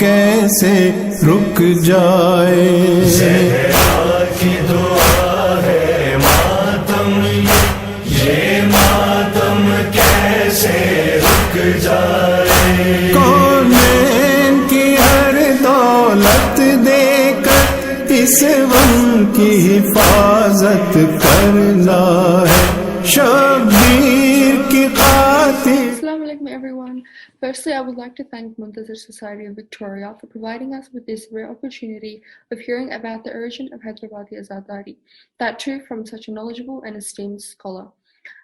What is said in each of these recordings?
कैसे रुक जाए। ज़हरा की दुआ है मातम, ये मातम कैसे रुक जाए। कौनैन की हर दौलत देकर इस गम की हिफाजत करना है शब्बीर की खातिर। Assalamualaikum everyone. Firstly, I would like to thank Muntazir Society of Victoria for providing us with this rare opportunity of hearing about the origin of Hyderabadi Azadari, that too from such a knowledgeable and esteemed scholar.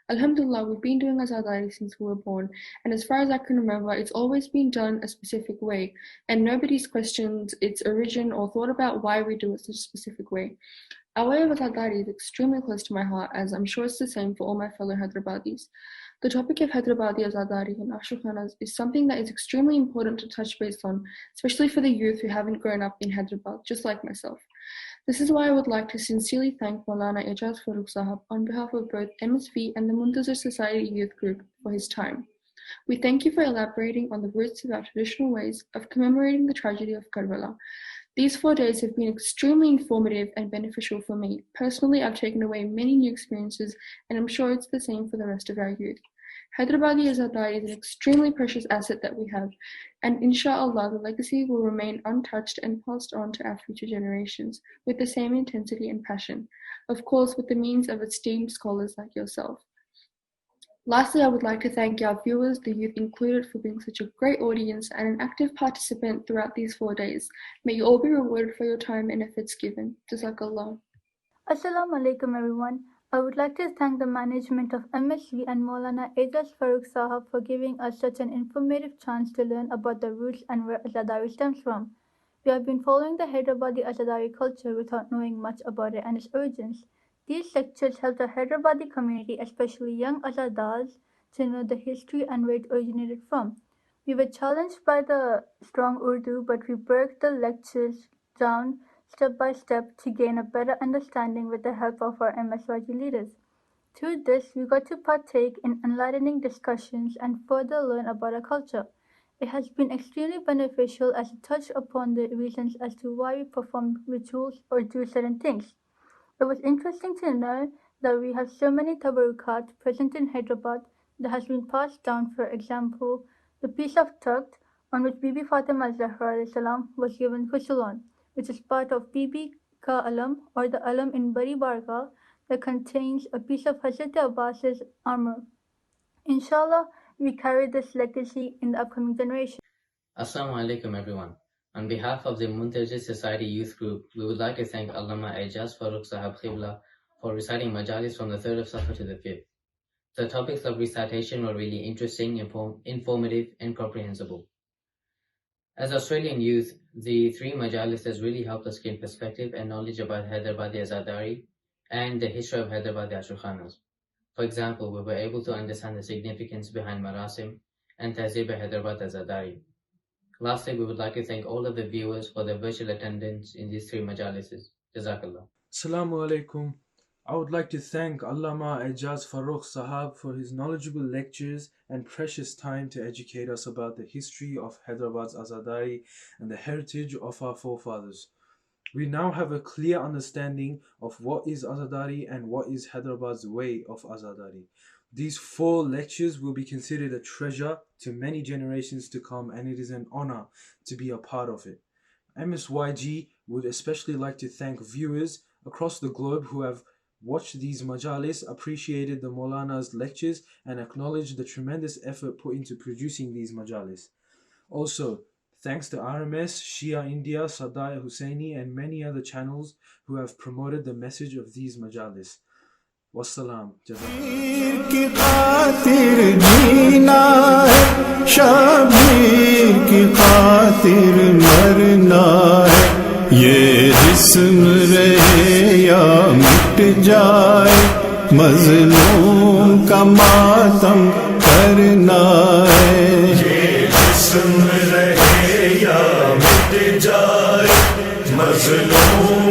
Alhamdulillah, we've been doing Azadari since we were born, and as far as I can remember, it's always been done a specific way, and nobody's questioned its origin or thought about why we do it such a specific way. Our way of Azadari is extremely close to my heart, as I'm sure it's the same for all my fellow Hyderabadis. The topic of Hyderabadi Azadari and Ashrafanas is something that is extremely important to touch base on, especially for the youth who haven't grown up in Hyderabad, just like myself. This is why I would like to sincerely thank Allama Aijaz Farrukh Sahab on behalf of both MSV and the Muntazir Society Youth Group for his time. We thank you for elaborating on the roots of our traditional ways of commemorating the tragedy of Karbala. These 4 days have been extremely informative and beneficial for me. Personally, I've taken away many new experiences, and I'm sure it's the same for the rest of our youth. Hyderabadi Azadari is an extremely precious asset that we have, and inshallah the legacy will remain untouched and passed on to our future generations with the same intensity and passion, of course with the means of esteemed scholars like yourself. Lastly, I would like to thank our viewers, the youth included, for being such a great audience and an active participant throughout these 4 days. May you all be rewarded for your time and efforts given. Jazakallah. Assalamualaikum everyone. I would like to thank the management of MSV and Allama Aijaz Farrukh Sahab for giving us such an informative chance to learn about the roots and where Azadari stems from. We have been following the Hyderabadi Azadari culture without knowing much about it and its origins. These lectures help the Hyderabadi community, especially young Azadars, to know the history and where it originated from. We were challenged by the strong Urdu, but we broke the lectures down step by step to gain a better understanding with the help of our MSYG leaders. Through this, we got to partake in enlightening discussions and further learn about our culture. It has been extremely beneficial as it touched upon the reasons as to why we perform rituals or do certain things. It was interesting to know that we have so many tabarukat present in Hyderabad that has been passed down. For example, the piece of tukt on which Bibi Fatima Zahra salam was given ghusl on, which is part of Bibi Ka Alam or the Alam in Bari Barga that contains a piece of Hazrat Abbas's armor. Inshallah, we carry this legacy in the upcoming generation. Assalamu alaikum everyone. On behalf of the Muntazir Society Youth Group, we would like to thank Allama Aijaz Farrukh Sahab for reciting Majalis from the 3rd of Safar to the 5th. The topics of recitation were really interesting, informative and comprehensible. As Australian youth, the 3 Majalis has really helped us gain perspective and knowledge about Hyderabadi Azadari and the history of Hyderabadi Ashrafanas. For example, we were able to understand the significance behind Marasim and Tehzeeb Hyderabad Azadari. Lastly, we would like to thank all of the viewers for their virtual attendance in these 3 majalises. Jazakallah. Assalamualaikum. I would like to thank Allama Aijaz Farrukh Sahab for his knowledgeable lectures and precious time to educate us about the history of Hyderabad's Azadari and the heritage of our forefathers. We now have a clear understanding of what is Azadari and what is Hyderabad's way of Azadari. These 4 lectures will be considered a treasure to many generations to come, and it is an honor to be a part of it. MSYG would especially like to thank viewers across the globe who have watched these majalis, appreciated the Maulana's lectures, and acknowledged the tremendous effort put into producing these majalis. Also, thanks to RMS, Shia India, Sadaya Husseini, and many other channels who have promoted the message of these majalis. Wassalam. Shabir की खातिर जीना है, शबीर की खातिर मरना है, ये जिस्म रहे या मिट जाए, मजलूम का मातम करना है। ये जिस्म रहे या मिट जाए, मजलूम